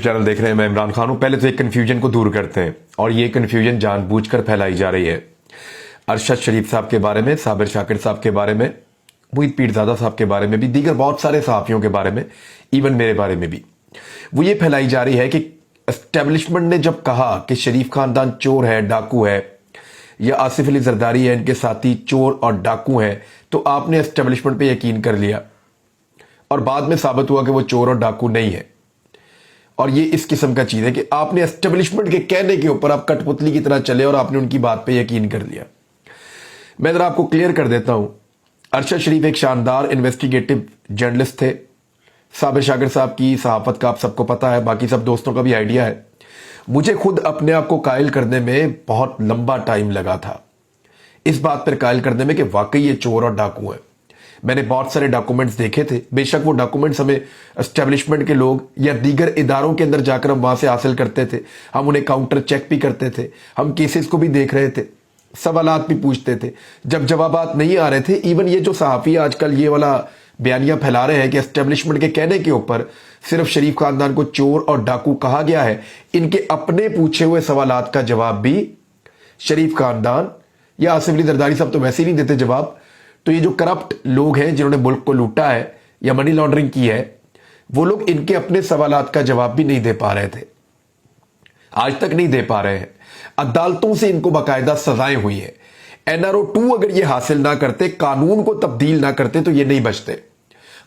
Channel देख रहे हैं, मैं इमरान खान हूं। पहले तो एक कन्फ्यूजन को दूर करते हैं, और ये कन्फ्यूजन जानबूझकर फैलाई जा रही है। अरशद शरीफ साहब के बारे में, साबिर शाकिर साहब के बारे में, मुहित पीरजादा साहब के बारे में भी, दीगर बहुत सारे सहाफियों के बारे में, इवन मेरे बारे में भी वो ये फैलाई जा रही है कि एस्टेब्लिशमेंट ने जब कहा कि शरीफ खानदान चोर है, डाकू है, या आसिफ अली जरदारी है, इनके साथी चोर और डाकू हैं, तो आपने एस्टेब्लिशमेंट पे यकीन कर लिया, और बाद में साबित हुआ कि वो चोर और डाकू नहीं है। और ये इस किस्म का चीज है कि आपने एस्टेब्लिशमेंट के कहने के ऊपर आप कठपुतली की तरह चले और आपने उनकी बात पे यकीन कर लिया। मैं जरा आपको क्लियर कर देता हूं। अरशद शरीफ एक शानदार इन्वेस्टिगेटिव जर्नलिस्ट थे। साबिर शाकिर साहब की सहाफत का आप सबको पता है, बाकी सब दोस्तों का भी आइडिया है। मुझे खुद अपने आप को कायल करने में बहुत लंबा टाइम लगा था, इस बात पर कायल करने में कि वाकई ये चोर और डाकू हैं। मैंने बहुत सारे डॉक्यूमेंट्स देखे थे, बेशक वो डॉक्यूमेंट्स हमें एस्टेब्लिशमेंट के लोग या दीगर इदारों के अंदर जाकर हम वहां से हासिल करते थे, हम उन्हें काउंटर चेक भी करते थे, हम केसेस को भी देख रहे थे, सवालात भी पूछते थे। जब जवाबात नहीं आ रहे थे, इवन ये जो सहाफी आजकल ये वाला बयानियां फैला रहे हैं कि एस्टेब्लिशमेंट के कहने के ऊपर सिर्फ शरीफ खानदान को चोर और डाकू कहा गया है, इनके अपने पूछे हुए सवालात का जवाब भी शरीफ खानदान या आसिफ अली जरदारी साहब तो वैसे ही नहीं देते जवाब। तो ये जो करप्ट लोग हैं जिन्होंने मुल्क को लूटा है या मनी लॉन्ड्रिंग की है, वो लोग इनके अपने सवालात का जवाब भी नहीं दे पा रहे थे, आज तक नहीं दे पा रहे हैं। अदालतों से इनको बाकायदा सजाएं हुई है। NRO 2 अगर ये हासिल ना करते, कानून को तब्दील ना करते, तो ये नहीं बचते।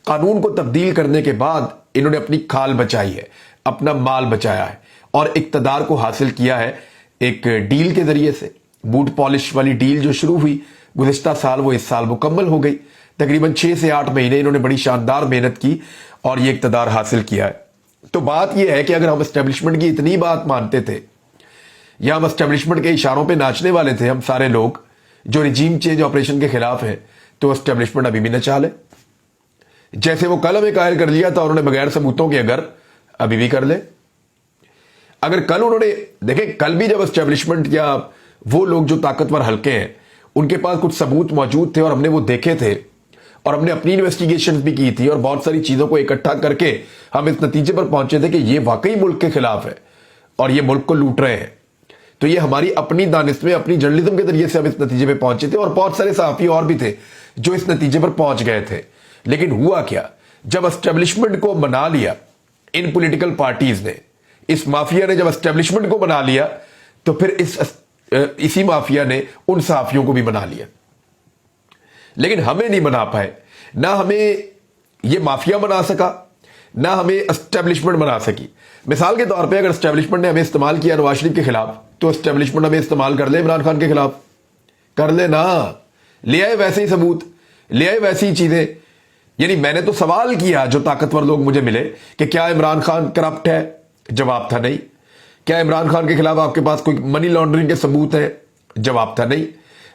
कानून को तब्दील करने के बाद इन्होंने अपनी खाल बचाई है, अपना माल बचाया है, और इक्तदार को हासिल किया है एक डील के जरिए से। बूट पॉलिश वाली डील जो शुरू हुई गुज़िश्ता साल, वो इस साल मुकम्मल हो गई। तकरीबन 6 से 8 महीने इन्होंने बड़ी शानदार मेहनत की और ये इक्तदार हासिल किया है। तो बात यह है कि अगर हम एस्टेब्लिशमेंट की इतनी बात मानते थे, या हम एस्टेब्लिशमेंट के इशारों पे नाचने वाले थे, हम सारे लोग जो रिजीम चेंज ऑपरेशन के खिलाफ हैं, तो एस्टेब्लिशमेंट अभी भी न चाले। जैसे वो कल हमें कायल कर लिया था उन्होंने बगैर सबूतों के, अगर अभी भी कर ले। अगर कल उन्होंने देखें, कल भी जब एस्टेब्लिशमेंट या वो लोग जो ताकतवर हल्के हैं उनके पास कुछ सबूत मौजूद थे और हमने वो देखे थे, और हमने अपनी इन्वेस्टिगेशन भी की थी, और बहुत सारी चीजों को इकट्ठा करके हम इस नतीजे पर पहुंचे थे कि ये वाकई मुल्क के खिलाफ है और ये मुल्क को लूट रहे हैं। तो ये हमारी अपनी दानिश में, अपनी जर्नलिज्म के जरिए से हम इस नतीजे पे पहुंचे थे, और बहुत सारे सहाफी और भी थे जो इस नतीजे पर पहुंच गए थे। लेकिन हुआ क्या, जब एस्टेब्लिशमेंट को बना लिया इन पॉलिटिकल पार्टीज ने, इस माफिया ने जब एस्टेब्लिशमेंट को बना लिया, तो फिर इसी माफिया ने उन सहाफियों को भी बना लिया। लेकिन हमें नहीं बना पाए, ना हमें ये माफिया बना सका, ना हमें एस्टेब्लिशमेंट बना सकी। मिसाल के तौर पे अगर एस्टेब्लिशमेंट ने हमें इस्तेमाल किया नवाज शरीफ के खिलाफ, तो एस्टेब्लिशमेंट हमें इस्तेमाल कर ले इमरान खान के खिलाफ, कर ले ना, ले आए वैसे ही सबूत, ले आए वैसी ही चीजें। यानी मैंने तो सवाल किया, जो ताकतवर लोग मुझे मिले, कि क्या इमरान खान करप्ट है, जवाब था नहीं। क्या इमरान खान के खिलाफ आपके पास कोई मनी लॉन्ड्रिंग के सबूत है, जवाब था नहीं।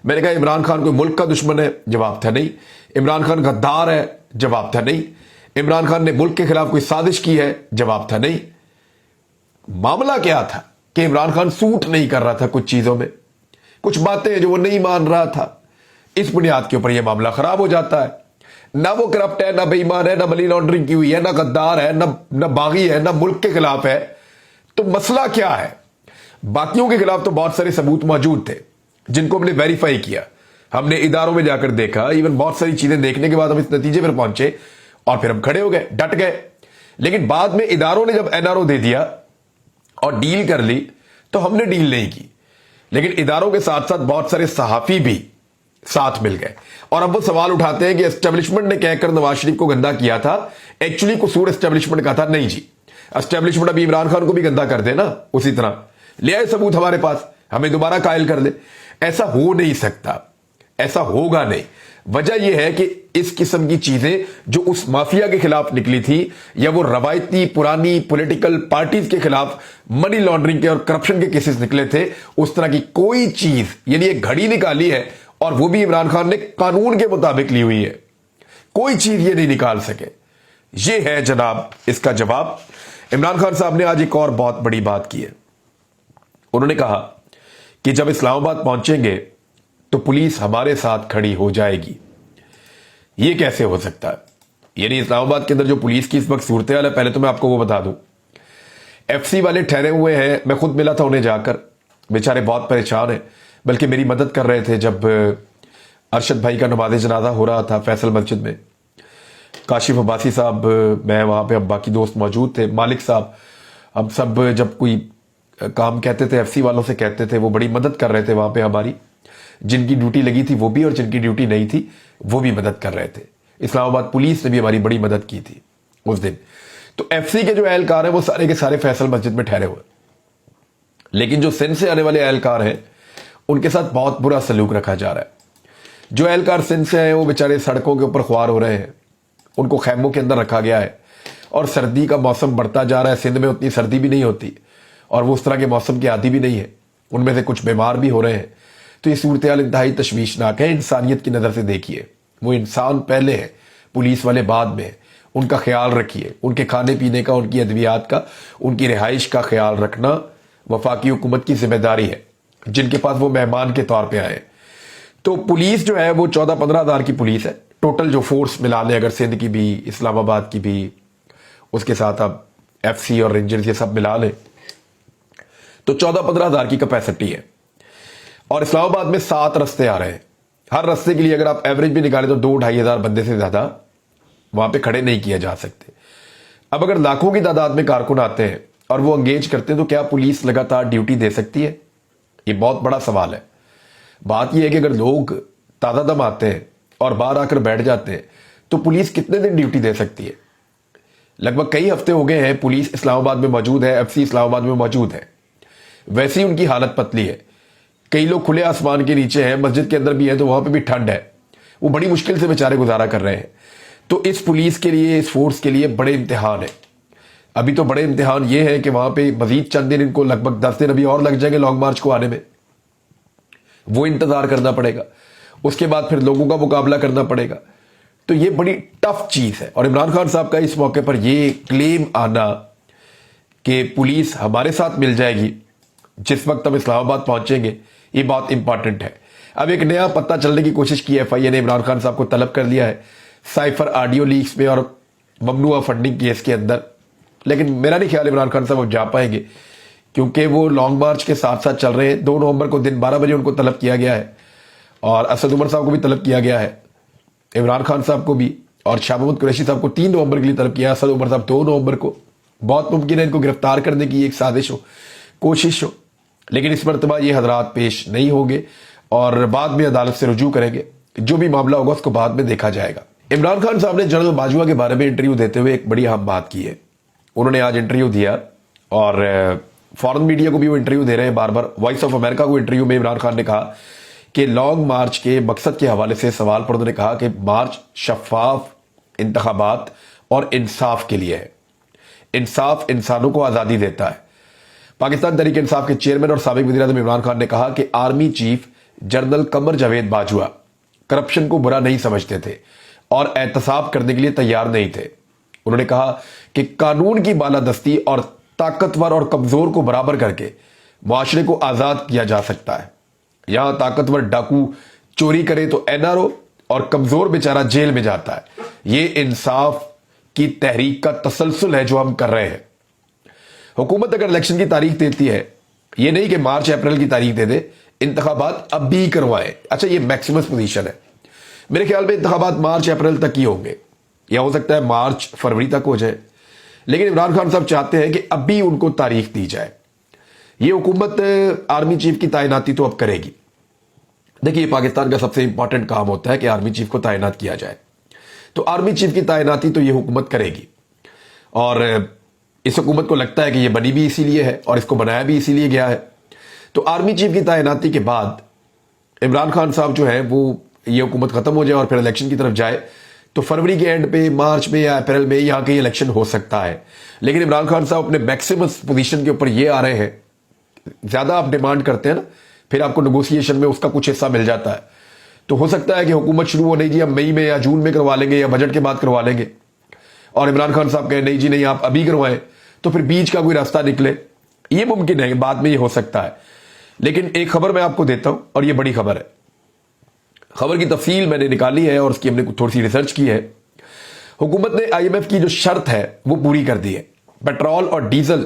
मैंने कहा इमरान खान कोई मुल्क का दुश्मन है, जवाब था नहीं। इमरान खान गद्दार है, जवाब था नहीं। इमरान खान ने मुल्क के खिलाफ कोई साजिश की है, जवाब था नहीं। मामला क्या था कि इमरान खान सूट नहीं कर रहा था कुछ चीजों में, कुछ बातें जो वो नहीं मान रहा था। इस बुनियाद के ऊपर यह मामला खराब हो जाता है। ना वो करप्ट है, ना बेईमान है, ना मनी लॉन्ड्रिंग की हुई है, ना गद्दार है, ना बागी है, ना मुल्क के खिलाफ है। तो मसला क्या है? बाकियों के खिलाफ तो बहुत सारे सबूत मौजूद थे जिनको हमने वेरीफाई किया, हमने इदारों में जाकर देखा, इवन बहुत सारी चीजें देखने के बाद हम इस नतीजे पर पहुंचे, और फिर हम खड़े हो गए, डट गए। लेकिन बाद में इदारों ने जब NRO दे दिया और डील कर ली, तो हमने डील नहीं की। लेकिन इदारों के साथ साथ बहुत सारे सहाफी भी साथ मिल गए, और अब वो सवाल उठाते हैं कि एस्टेब्लिशमेंट ने कहकर नवाज शरीफ को गंदा किया था, एक्चुअली कसूर एस्टेब्लिशमेंट का था। नहीं जी, एस्टेब्लिशमेंट अभी इमरान खान को भी गंदा कर दे ना, उसी तरह ले आए सबूत हमारे पास, हमें दोबारा कायल कर ले। ऐसा हो नहीं सकता, ऐसा होगा नहीं। वजह यह है कि इस किस्म की चीजें जो उस माफिया के खिलाफ निकली थी, या वो रवायती पुरानी पॉलिटिकल पार्टीज के खिलाफ मनी लॉन्ड्रिंग के और करप्शन के केसेस निकले थे, उस तरह की कोई चीज, यानी एक घड़ी निकाली है, और वो भी इमरान खान ने कानून के मुताबिक ली हुई है, कोई चीज ये नहीं निकाल सके। ये है जनाब इसका जवाब। इमरान खान साहब ने आज एक और बहुत बड़ी बात की है। उन्होंने कहा कि जब इस्लामाबाद पहुंचेंगे तो पुलिस हमारे साथ खड़ी हो जाएगी। ये कैसे हो सकता है? यानी इस्लामाबाद के अंदर जो पुलिस की इस वक्त सूरत हाल है, पहले तो मैं आपको वो बता दूं, FC والے ٹھہرے ہوئے ہیں. میں خود ملا تھا انہیں جا کر, بیچارے بہت پریشان ہیں, بلکہ میری مدد کر رہے تھے جب ارشد بھائی کا نماز جنازہ ہو رہا تھا فیصل مسجد میں. کاشف عباسی صاحب, میں وہاں پہ, اب باقی دوست موجود تھے, مالک صاحب, ہم سب جب کوئی کام کہتے تھے FC والوں سے کہتے تھے, وہ بڑی مدد کر رہے تھے وہاں پہ ہماری. جن کی ڈیوٹی لگی تھی وہ بھی, اور جن کی ڈیوٹی نہیں تھی وہ بھی مدد کر رہے تھے. اسلام آباد پولیس نے بھی ہماری بڑی مدد کی تھی اس دن. تو FC کے جو اہلکار ہیں وہ سارے کے سارے فیصل مسجد میں ٹھہرے ہوئے, لیکن جو سندھ سے آنے والے اہلکار ہیں ان کے ساتھ بہت برا سلوک رکھا جا رہا ہے. جو اہلکار سندھ سے ہیں وہ بیچارے سڑکوں کے اوپر خوار ہو رہے ہیں, ان کو خیموں کے اندر رکھا گیا ہے, اور سردی کا موسم بڑھتا جا رہا ہے. سندھ میں اتنی سردی بھی نہیں ہوتی, اور وہ اس طرح کے موسم کے عادی بھی نہیں ہے. ان میں سے کچھ بیمار بھی ہو رہے ہیں. تو یہ صورتحال انتہائی تشویشناک ہے. انسانیت کی نظر سے دیکھیے, وہ انسان پہلے ہے, پولیس والے بعد میں. ان کا خیال رکھیے, ان کے کھانے پینے کا, ان کی ادویات کا, ان کی رہائش کا خیال رکھنا وفاقی حکومت کی ذمہ داری ہے, جن کے پاس وہ مہمان کے طور پہ آئے. تو پولیس جو ہے وہ 14-15 ہزار کی پولیس ہے ٹوٹل, جو فورس ملا لیں اگر سندھ کی بھی, اسلام آباد کی بھی, اس کے ساتھ اب FC اور رینجرز یہ سب ملا لیں تو 14-15 ہزار کی کیپیسٹی ہے. اور اسلام آباد میں 7 رستے آ رہے ہیں. ہر رستے کے لیے اگر آپ ایوریج بھی نکالیں تو 2-2.5 ہزار بندے سے زیادہ وہاں پہ کھڑے نہیں کیے جا سکتے. اب اگر لاکھوں کی تعداد میں کارکن آتے ہیں اور وہ انگیج کرتے ہیں تو کیا پولیس لگاتار ڈیوٹی دے سکتی ہے؟ یہ بہت بڑا سوال ہے. بات یہ ہے کہ اگر لوگ تازہ دم آتے ہیں اور باہر آ کر بیٹھ جاتے ہیں تو پولیس کتنے دن ڈیوٹی دے سکتی ہے؟ لگ بھگ کئی ہفتے ہو گئے ہیں پولیس اسلام آباد میں موجود ہے, FC اسلام آباد میں موجود ہے. ویسے ہی ان کی حالت پتلی ہے. کئی لوگ کھلے آسمان کے نیچے ہیں, مسجد کے اندر بھی ہیں تو وہاں پہ بھی ٹھنڈ ہے, وہ بڑی مشکل سے بیچارے گزارا کر رہے ہیں. تو اس پولیس کے لیے, اس فورس کے لیے بڑے امتحان ہے. ابھی تو بڑے امتحان یہ ہے کہ وہاں پہ مزید چند دن, ان کو لگ بھگ 10 دن ابھی اور لگ جائیں گے لانگ مارچ کو آنے میں. وہ انتظار کرنا پڑے گا, اس کے بعد پھر لوگوں کا مقابلہ کرنا پڑے گا. تو یہ بڑی ٹف چیز ہے. اور عمران خان صاحب کا اس موقع پر یہ کلیم آنا کہ پولیس ہمارے ساتھ مل جائے گی جس وقت ہم اسلام آباد پہنچیں گے, یہ بہت امپورٹنٹ ہے. اب ایک نیا پتہ چلنے کی کوشش کی ہے, FIA نے عمران خان صاحب کو طلب کر لیا ہے سائفر آڈیو لیکس میں اور ممنوعہ فنڈنگ کیس کے اندر. لیکن میرا نہیں خیال عمران خان صاحب اب جا پائیں گے, کیونکہ وہ لانگ مارچ کے ساتھ ساتھ چل رہے ہیں. 2 نومبر کو دن 12 بجے ان کو طلب کیا گیا ہے, اور اسد عمر صاحب کو بھی طلب کیا گیا ہے, عمران خان صاحب کو بھی, اور شاہ محمود قریشی صاحب کو 3 نومبر کے لیے طلب کیا. اسد عمر صاحب 2 نومبر کو. بہت ممکن ہے ان کو گرفتار کرنے کی ایک سازش ہو, کوشش ہو, لیکن اس مرتبہ یہ حضرات پیش نہیں ہوں گے اور بعد میں عدالت سے رجوع کریں گے. جو بھی معاملہ ہوگا اس کو بعد میں دیکھا جائے گا. عمران خان صاحب نے جنرل باجوہ کے بارے میں انٹرویو دیتے ہوئے ایک بڑی اہم بات کی ہے. انہوں نے آج انٹرویو دیا, اور فورن میڈیا کو بھی وہ انٹرویو دے رہے ہیں بار بار. وائس آف امریکہ کو انٹرویو میں عمران خان نے کہا کہ لانگ مارچ کے مقصد کے حوالے سے سوال پر انہوں نے کہا کہ مارچ شفاف انتخابات اور انصاف کے لیے ہے. انصاف انسانوں کو آزادی دیتا ہے. پاکستان تحریک انصاف کے چیئرمین اور سابق وزیر اعظم عمران خان نے کہا کہ army chief general Qamar Javed Bajwa corruption کو برا نہیں سمجھتے تھے اور احتساب کرنے کے لیے تیار نہیں تھے. انہوں نے کہا کہ قانون کی بالادستی اور طاقتور اور کمزور کو برابر کر کے معاشرے کو آزاد کیا جا سکتا ہے. یہاں طاقتور ڈاکو چوری کرے تو NRO اور کمزور بیچارہ جیل میں جاتا ہے. یہ انصاف کی تحریک کا تسلسل ہے جو ہم کر رہے ہیں. حکومت اگر الیکشن کی تاریخ دیتی ہے, یہ نہیں کہ مارچ اپریل کی تاریخ دے دے, انتخابات اب بھی کروائے. اچھا, یہ میکسیمم پوزیشن ہے. میرے خیال میں انتخابات مارچ اپریل تک ہی ہوں گے, یا ہو سکتا ہے مارچ فروری تک ہو جائے. لیکن عمران خان صاحب چاہتے ہیں کہ اب بھی ان کو تاریخ دی جائے. یہ حکومت آرمی چیف کی تعیناتی تو اب کرے گی. دیکھیے, پاکستان کا سب سے امپورٹنٹ کام ہوتا ہے کہ آرمی چیف کو تعینات کیا جائے. تو آرمی چیف کی تعیناتی تو یہ حکومت کرے گی, اور اس حکومت کو لگتا ہے کہ یہ بنی بھی اسی لیے ہے اور اس کو بنایا بھی اسی لیے گیا ہے. تو آرمی چیف کی تعیناتی کے بعد عمران خان صاحب جو ہے وہ یہ حکومت ختم ہو جائے اور پھر الیکشن کی طرف جائے تو فروری کے اینڈ پہ, مارچ میں یا اپریل میں یہاں کہیں الیکشن ہو سکتا ہے. لیکن عمران خان صاحب اپنے میکسیمم پوزیشن کے اوپر یہ آ رہے ہیں. زیادہ آپ ڈیمانڈ کرتے ہیں نا, پھر آپ کو نیگوسیشن میں اس کا کچھ حصہ مل جاتا ہے. تو ہو سکتا ہے کہ حکومت شروع ہو, نہیں جی ہم مئی میں یا جون میں کروا لیں گے یا بجٹ کے بعد کروا لیں گے, اور عمران خان صاحب کہیں نہیں جی نہیں آپ ابھی کروائیں, تو پھر بیچ کا کوئی راستہ نکلے. یہ ممکن ہے, بعد میں یہ ہو سکتا ہے. لیکن ایک خبر میں آپ کو دیتا ہوں, اور یہ بڑی خبر ہے. خبر کی تفصیل میں نے نکالی ہے اور اس کی ہم نے تھوڑی سی ریسرچ کی ہے. حکومت نے IMF کی جو شرط ہے وہ پوری کر دی ہے. پیٹرول اور ڈیزل